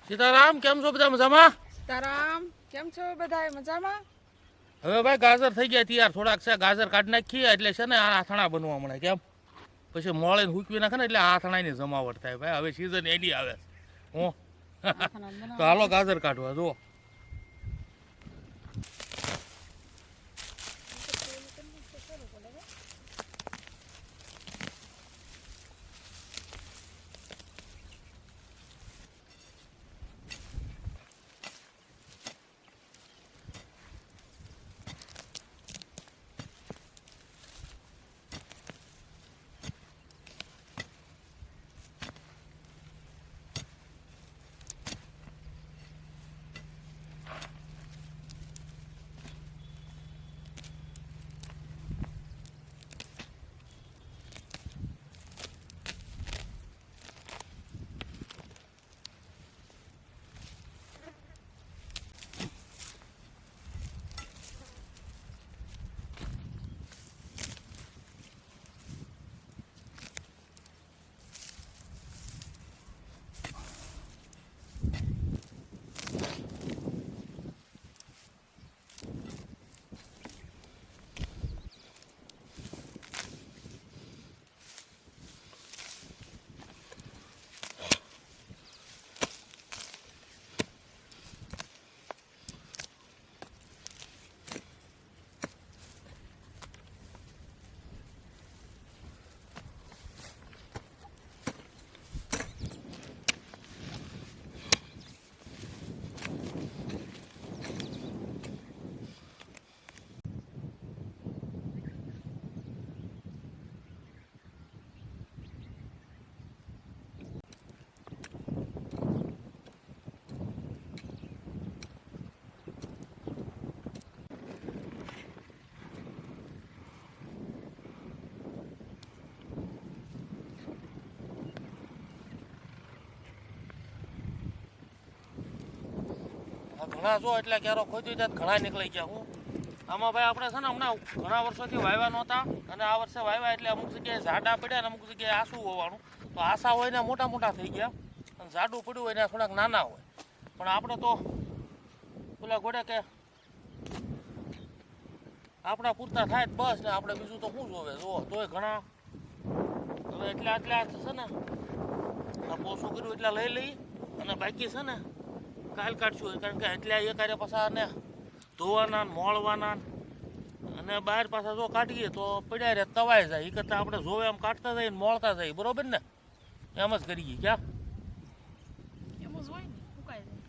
સીતારામ, કેમ છો બધા મજામાં? સીતારામ, કેમ છો બધા મજામાં? હવે ભાઈ ગાજર થઈ ગયા તૈયાર, થોડાક છે ગાજર કાઢી નાખીએ એટલે છે ને આ આથણા બનવા મળે. કેમ પછી મોળીને હૂકવી નાખે ને એટલે આથણાની જમાવટ થાય ભાઈ. હવે સિઝન એની આવે હું તો હાલો ગાજર કાઢવા જુઓ. ઘણા જો એટલે ક્યારો ખોદી જાય ઘણા નીકળી ગયા. હું આમાં ભાઈ આપણે છે ને હમણાં ઘણા વર્ષોથી વાવ્યા નહોતા અને આ વર્ષે વાવ્યા એટલે અમુક જગ્યાએ ઝાડા પડ્યા અને અમુક જગ્યાએ આસું હોવાનું. તો આસા હોય ને મોટા મોટા થઈ ગયા અને ઝાડું પડ્યું હોય ને થોડાક નાના હોય. પણ આપણે તો પેલા ગોડે કે આપણા પૂરતા થાય બસ ને આપણે બીજું તો શું જોવે જુઓ તોય ઘણા હવે એટલા છે ને આ પોસું કર્યું એટલા લઈ લઈ અને બાકી છે ને કાલ કાઢશું. કારણ કે એટલે એકારે પાછા ને ધોવાના મોળવાના અને બહાર પાછા જો કાઢીએ તો પડ્યા રે તવાઈ જાય. એ કરતાં આપણે જોવે એમ કાઢતા જઈએ ને મોળતા જઈએ, બરોબર ને? એમ જ કરીએ ક્યાં એમ જ હોય ને, સુકાઈ જાય.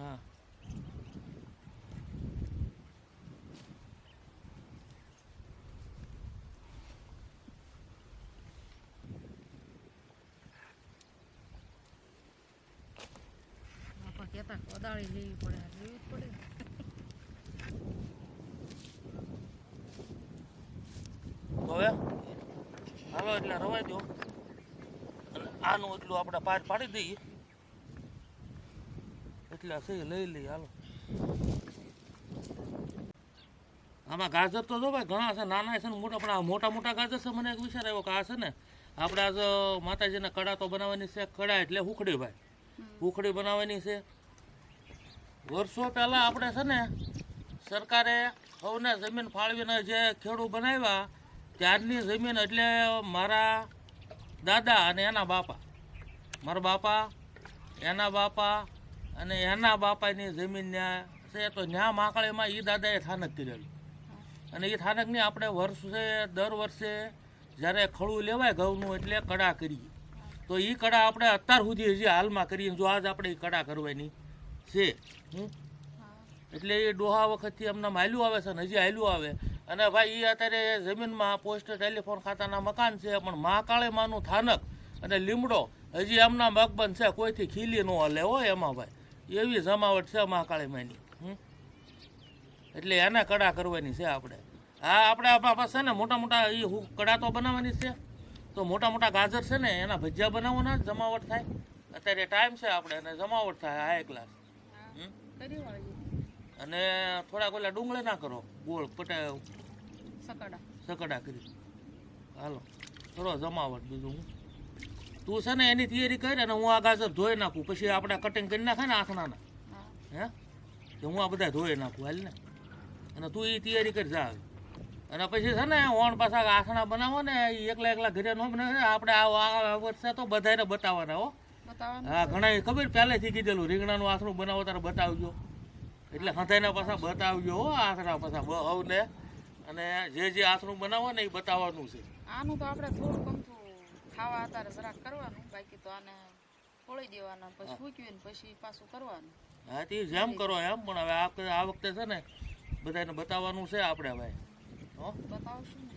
હા કેતા કોદાળી લેવી પડે, લેવી જ પડે. હવે હાલો એટલે રવાઈ દો અને આનું એટલું આપણે પાર પાડી દઈએ એટલે સહી લઈ લઈએ. હાલો આમાં ગાજર તો જો ભાઈ ઘણા છે, નાના છે ને મોટા, પણ આ મોટા મોટા ગાજર છે. મને એક વિચાર આવ્યો કે આ છે ને આપણે આજ માતાજીના કડા તો બનાવવાની છે. કડા એટલે હુખડી ભાઈ, હુખડી બનાવવાની છે. વર્ષો પહેલાં આપણે છે ને સરકારે સૌને જમીન ફાળવીને જે ખેડૂત બનાવ્યા ત્યારની જમીન એટલે મારા દાદા અને એના બાપા, મારા બાપા, એના બાપા અને એના બાપાની જમીન ત્યાં છે. તો ત્યાં માકળીમાં એ દાદાએ થાનક કરેલું અને એ થાનકની આપણે દર વર્ષે જ્યારે ખળું લેવાય ઘઉંનું એટલે કડા કરીએ. તો એ કડા આપણે અત્યાર સુધી હજી હાલમાં કરીએ. જો આજ આપણે એ કડા કરવાની છે. એટલે એ ડોહા વખતથી અમને હાલ્યું આવે છે ને હજી હાલ્યું આવે. અને ભાઈ એ અત્યારે જમીનમાં પોસ્ટ ટેલિફોન ખાતાના મકાન છે, પણ મહાકાળી માનું થાનક અને લીમડો હજી એમના મગબંધ છે, કોઈથી ખીલી ન હલે હોય એમાં ભાઈ. એવી જમાવટ છે મહાકાળી માની. એટલે એને કડા કરવાની છે આપણે. હા આપણે આપણા પાસે છે ને મોટા મોટા એ કડા તો બનાવવાની છે. તો મોટા મોટા ગાજર છે ને એના ભજીયા બનાવવાના જમાવટ થાય. અત્યારે ટાઈમ છે આપણે અને જમાવટ થાય હાઈ ક્લાસ. અને થોડાક ઓલા ડુંગળી ના કરો, ગોળ પટા સકડા કરી. હાલો કરો જમાવટ. બીજું હું તું છે ને એની તૈયારી કરી અને હું આ ગાજર ધોઈ નાખું, પછી આપણે કટિંગ કરી નાખે ને આથણાના, હા. હે તો હું આ બધા ધોઈ નાખું હાલ ને, અને તું એ તૈયારી કરી જા. અને પછી છે ને ઓણ પાછા આથણા બનાવો ને એ એકલા એકલા ઘરે ન બનાવે, આપણે આ વર્ષે તો બધાને બતાવવાના હો. બતાવવાનું હા ઘણા ખબર પહેલેથી કીધેલું રીંગણાનું આથણું બનાવો તારે બતાવજો, એટલે હંધાઈના પાછા બતાવજો હો આથણા પાછા હવને, અને જે આથણું બનાવો ને એ બતાવવાનું છે. આનું તો આપણે થોડું ગમતું ખાવા અત્યારે જરાક કરવાનું, બાકી તો આને ફોળી દેવાના, પછી સૂકવીને પછી પાછું કરવાનું. હા તે જેમ કરો એમ, પણ હવે આ વખતે છે ને બધાને બતાવવાનું છે આપણે ભાઈ. હો બતાવશું ને.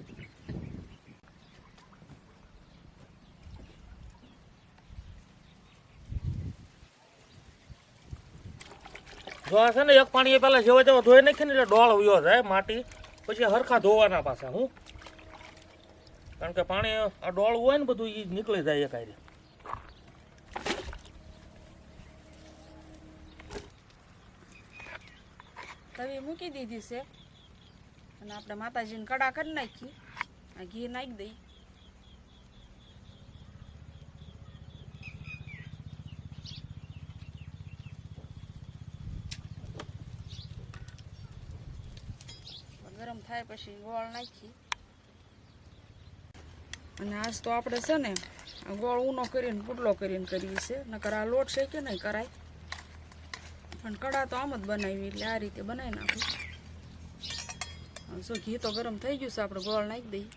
જો આ છે ને એક પાણી પેલા જેવા તેવા ધોઈ નાખીએ ને એટલે ડોળ વયો જાય માટી, પછી હરખા ધોવાના પાછા. હું કારણ કે પાણી આ ડોળ હોય ને બધું એ નીકળી જાય એકાયરે. તવી મૂકી દીધી છે અને આપણે માતાજીને કડા કરી નાખી, આ ઘી નાખી દઈ. ગરમ થાય પછી ગોળ નાખી. અને આજ તો આપણે છે ને આ ગોળ ઊનો કરીને પુડલો કરીને કરીએ છે, નકર આ લોટ છે કે નહીં કરાય, પણ કડા તો આમ જ બનાવી, એટલે આ રીતે બનાવી નાખું. શું ઘી તો ગરમ થઈ ગયું છે, આપણે ગોળ નાખી દઈએ.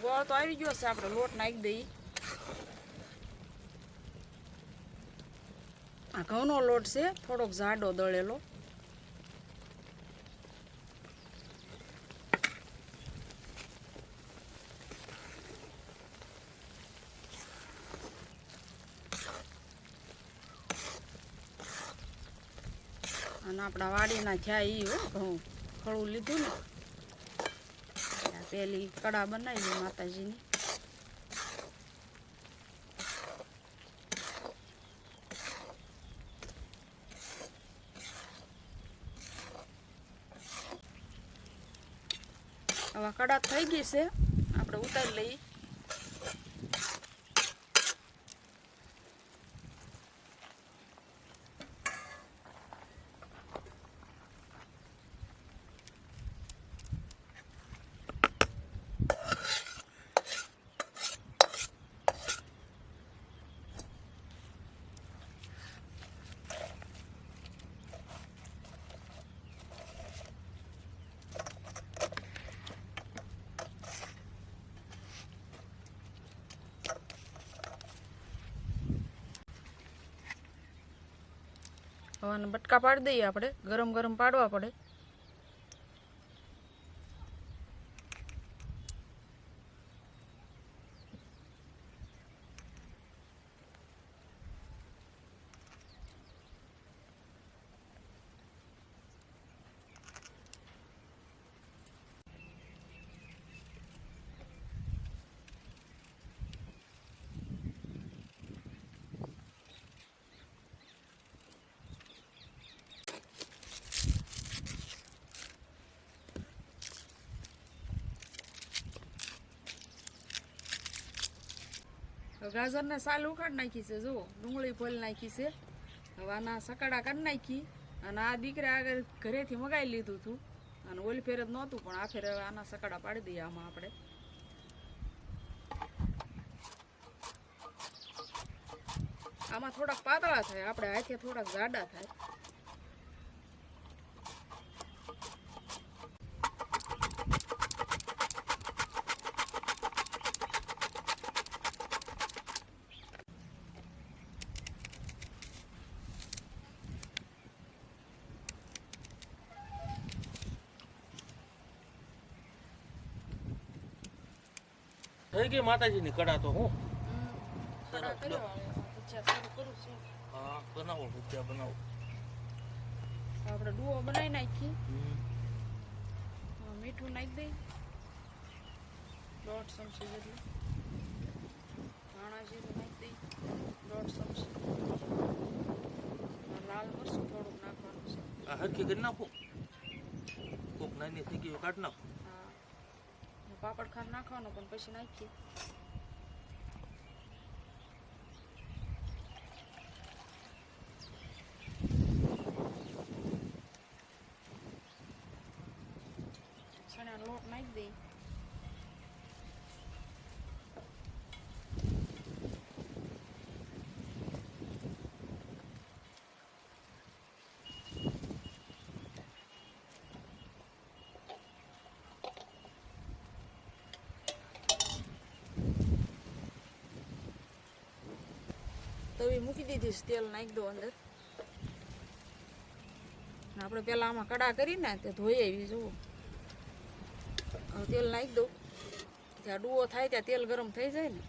ગોળ તો આવી ગયો છે, આપણે લોટ નાખી દઈએ. આ ઘઉંનો લોટ છે, થોડોક જાડો દળેલો. અને આપણા વાડીના થયા ઈ હો ઘઉં, ખળું લીધું ને પેલી કડા બનાવી માતાજીની. હવે કડા થઈ ગઈ છે, આપણે ઉતારી લઈએ. હવે બટકા પાડી દઈએ, આપણે ગરમ ગરમ પાડવા પડે. ગાજરને સાલ ઉખાડ નાખી છે, જુઓ ડુંગળી ફોલ નાખી છે. હવે આના સકાડા કરી નાખી, અને આ દીકરા આગળ ઘરેથી મગાવી લીધું હતું, અને ઓલી ફેર જ નહોતું, પણ આ ફેર હવે આના સકાડા પાડી દઈએ. આમાં આપણે આમાં થોડાક પાતળા થાય, આપણે હાથે થોડાક જાડા થાય. થઈ ગઈ માતાજીની કડા તો હું કડા કર્યો હવે ભજીયા શરૂ કરું છું. હા બનાવો ભજીયા બનાવો. આપણે ડુઓ બનાવી નાખી. હમ. મીઠું નાખી દઈ 1.5 ચમચી જેટલું. ધાણા જીરું નાખી દઈ 1.5 ચમચી. લાલ મરચું થોડુંક નાખવાનું છે. આ હરખી કરી નાખું. કોક નાની થઈ ગઈ કાઢ નાખું. હા પાપડ ખાંડ નાખવાનો પણ પછી નાખીએ. ચણાનો લોટ નાખી દઈ. તવી મૂકી દીધી છે, તેલ નાખી દો અંદર. આપણે પેલા આમાં કડા કરીને તે ધોઈ આવી જુઓ. હવે તેલ નાખી દઉં. ત્યાં ડુઓ થાય ત્યાં તેલ ગરમ થઈ જાય ને.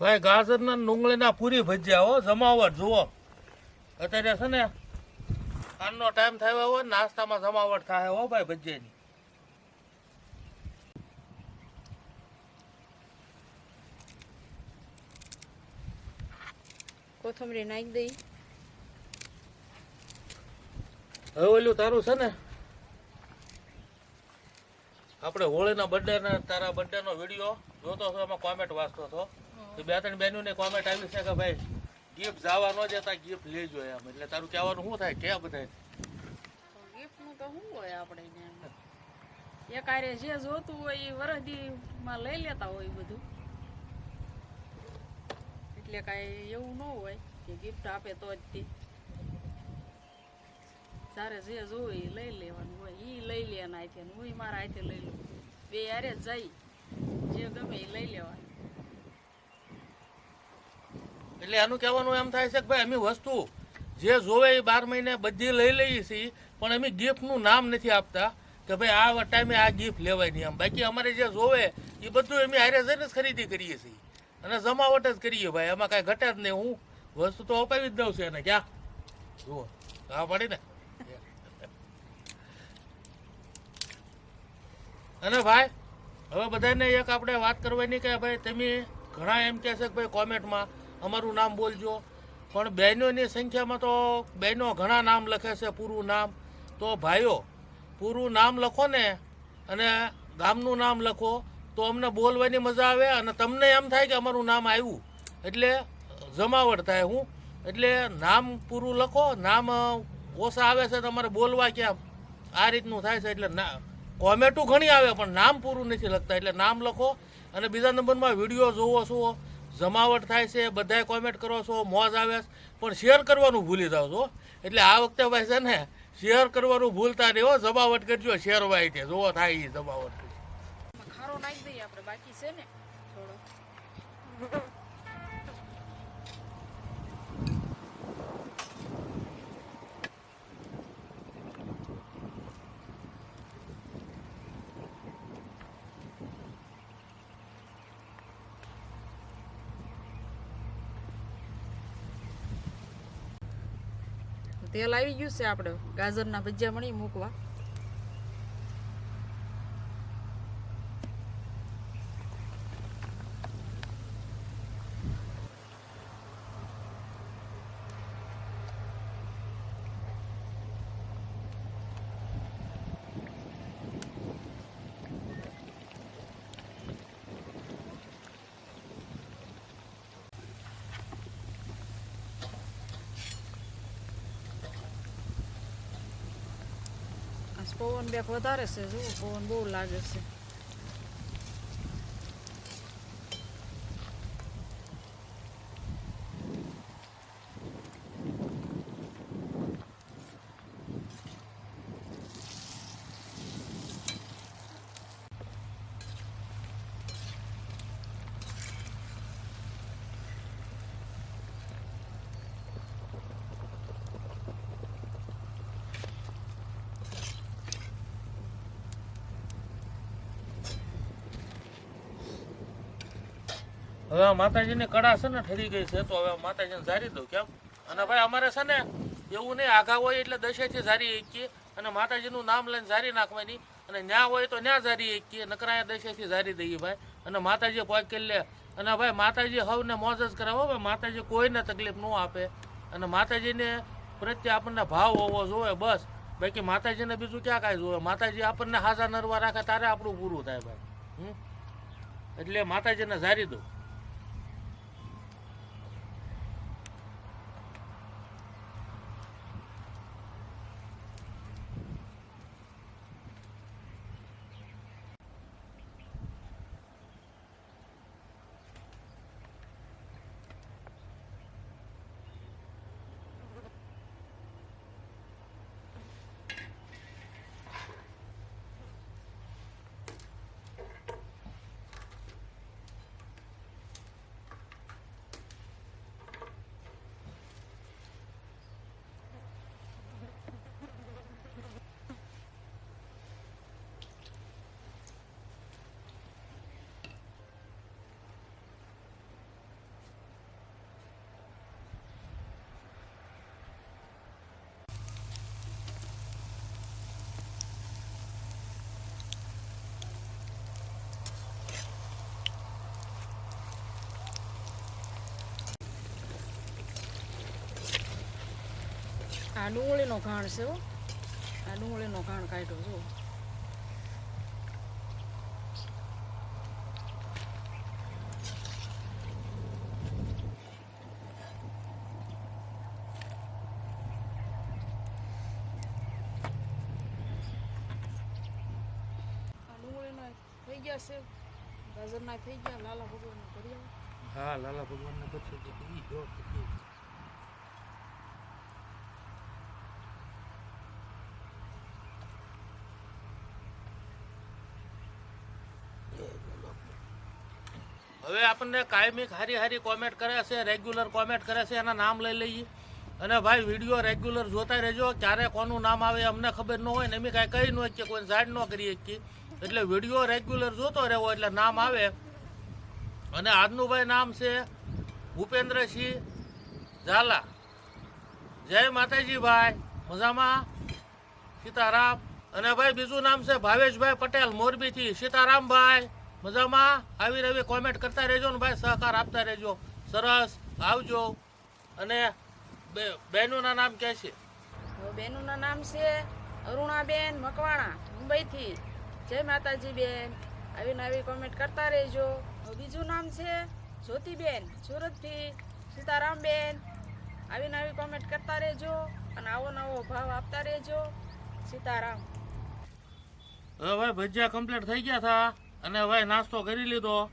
ભાઈ ગાજરના ડુંગળીના પૂરી ભજીયા હો જમાવટ જુઓ. અત્યારે છે ને આનો ટાઈમ થયો હોય નાસ્તામાં જમાવટ થાય હો ભાઈ ભજીયાની. કોથમરી નાખી દઈ. હવે ઓલું તારું છે ને આપણે હોળીના બર્થડે ને તારા બર્થડે નો વિડીયો જોતો હતો, એમાં કોમેન્ટ વાંચતો હતો. તો 2-3 બહેનોને કોમેન્ટ આવી છે કે ભાઈ ગિફ્ટ જવા ન જતા ગિફ્ટ લેજો એમ. એટલે તારું કહેવાનું શું થાય કે બધા ગિફ્ટનું તો શું હોય આપણે ને એમ. એક આરે જે જોતું હોય એ વરદીમાં લઈ લેતા હોય બધું. એટલે કાંઈ એવું ન હોય કે ગિફ્ટ આપે તો જ તે. જ્યારે જે જોવે એ લઈ લેવાનું હોય. એ લઈ લે એના હાથે ને હું મારા હાથે લઈ લઉં. બે હારે જ જઈ જે ગમે એ લઈ લેવાનું. એટલે આનું કહેવાનું એમ થાય છે કે ભાઈ અમે વસ્તુ જે જોવે એ 12 મહિને બધી લઈ લઈએ છીએ, પણ અમે ગિફ્ટનું નામ નથી આપતા કે ભાઈ આ ટાઈમે આ ગિફ્ટ લેવાય નહીં એમ. બાકી અમારે જે જોવે એ બધું અમે હારે જઈને જ ખરીદી કરીએ છીએ અને જમાવટ જ કરીએ ભાઈ. એમાં કાંઈ ઘટે જ નહીં. હું વસ્તુ તો અપાવી જ દઉં છું એને. ક્યાં જુઓ હા પડી ને. અને ભાઈ હવે બધાને એક આપણે વાત કરવાની કે ભાઈ તમે ઘણા એમ કહે છે કે ભાઈ કોમેન્ટમાં અમારું નામ બોલજો, પણ બહેનોની સંખ્યામાં તો બહેનો ઘણા નામ લખે છે પૂરું નામ. તો ભાઈઓ પૂરું નામ લખો ને અને ગામનું નામ લખો તો અમને બોલવાની મજા આવે અને તમને એમ થાય કે અમારું નામ આવ્યું એટલે જમાવટ થાય. હું એટલે નામ પૂરું લખો, નામ ઓછા આવે છે તમારે બોલવા ક્યાં આ રીતનું થાય છે. એટલે ના કોમેન્ટો ઘણી આવે પણ નામ પૂરું નથી લખતા. એટલે નામ લખો. અને બીજા નંબરમાં વિડીયો જોવો છો, જમાવટ થાય છે, બધાય કોમેન્ટ કરો છો, મોજ આવે છે, પણ શેર કરવાનું ભૂલી જાઓ છો. એટલે આ વખતે ભાઈ છે ને શેર કરવાનું ભૂલતા નહીં હો. જમાવટ કરજો શેર વાય છે જોવો થાય એ જમાવટ. ખારો નાખી દઈએ આપણે, બાકી છે ને થોડો. તેલ આવી ગયું છે. આપણે ગાજરના ભજીયા મણી મૂકવા. પવન બેક વધારે છે. જુઓ પવન બહુ લાગે છે. હવે આ માતાજીની કડા છે ને ઠરી ગઈ છે તો હવે માતાજીને ઝારી દઉં કેમ. અને ભાઈ અમારે છે ને એવું નહીં આઘા હોય એટલે દશેથી ઝારી એકીએ અને માતાજીનું નામ લઈને ઝારી નાખવાની અને ન્યા હોય તો ન્યા ઝારી એકીએ નકરા દશેથી ઝારી દઈએ ભાઈ. અને માતાજી પોઈ કરી લે અને ભાઈ માતાજી હવને મોજ જ કરે હો ભાઈ. માતાજી કોઈને તકલીફ ન આપે અને માતાજીને પ્રત્યે આપણને ભાવ હોવો જોઈએ બસ. બાકી માતાજીને બીજું ક્યાં કાંઈ જોવે. માતાજી આપણને હાજા નરવા રાખે તારે આપણું પૂરું થાય ભાઈ. એટલે માતાજીને ઝારી દઉં. આ ડુંગળીનો ઘાણ છે હો. આ ડુંગળીનો ઘાણ કાઢ્યો જો. આ ડુંગળીના થઈ ગયા છે, ગાજરના થઈ ગયા, લાલા ભગવાનના કરી આવો. હા લાલા ભગવાનને પછી જો હવે આપણને કાયમી હારી હારી કોમેન્ટ કરે છે, રેગ્યુલર કોમેન્ટ કરે છે, એના નામ લઈ લઈએ. અને ભાઈ વિડીયો રેગ્યુલર જોતા રહેજો. ક્યારે કોનું નામ આવે અમને ખબર ન હોય ને એમ કાંઈ કહી ન શકીએ, કોઈ ઝાડ ન કરી શકીએ. એટલે વિડીયો રેગ્યુલર જોતો રહેવો એટલે નામ આવે. અને આજનું ભાઈ નામ છે ભૂપેન્દ્રસિંહ ઝાલા. જય માતાજી ભાઈ, મજામાં? સીતારામ. અને ભાઈ બીજું નામ છે ભાવેશભાઈ પટેલ મોરબીથી. સીતારામભાઈ મજામાં? આવી રવી કોમેન્ટ કરતા રહેજો ને ભાઈ, સહકાર આપતા રહેજો. સરસ, આવજો. અને બહેનોના નામ કહે છે? હવે બેનનું નામ છે અરુણાબેન મકવાણા, મુંબઈથી. જય માતાજી બેન, આવીને આવી કોમેન્ટ કરતા રહેજો. હવે બીજું નામ છે જ્યોતિબેન સુરતથી. સીતારામબેન, આવીને આવી કોમેન્ટ કરતા રહેજો અને આવો નવો ભાવ આપતા રહેજો. સીતારામ. હવે ભાઈ ભજીયા કમ્પ્લીટ થઈ ગયા હતા અને ભાઈ નાસ્તો કરી લીધો.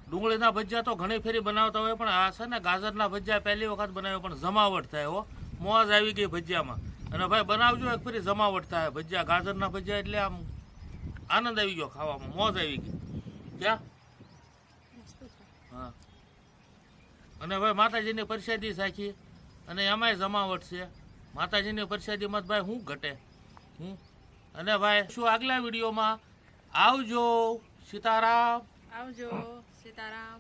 ડુંગળીના ભજીયા તો ઘણી ફેરી બનાવતા હોય પણ આ છે ને ગાજરના ભજીયા પહેલી વખત બનાવ્યો પણ જમાવટ થાય હો. મોજ આવી ગઈ ભજીયામાં. અને ભાઈ બનાવજો એક ફરી જમાવટ થાય. ભજીયા ગાજરના ભજીયા એટલે આમ આનંદ આવી ગયો ખાવામાં, મોજ આવી ગઈ. ક્યાં? હા. અને ભાઈ માતાજીની પ્રસાદી સાખી અને એમાંય જમાવટ છે. માતાજીની પ્રસાદીમાં ભાઈ શું ઘટે. અને ભાઈ શું આગલા વિડીયોમાં આવજો. સીતારામ. આવજો. સીતારામ.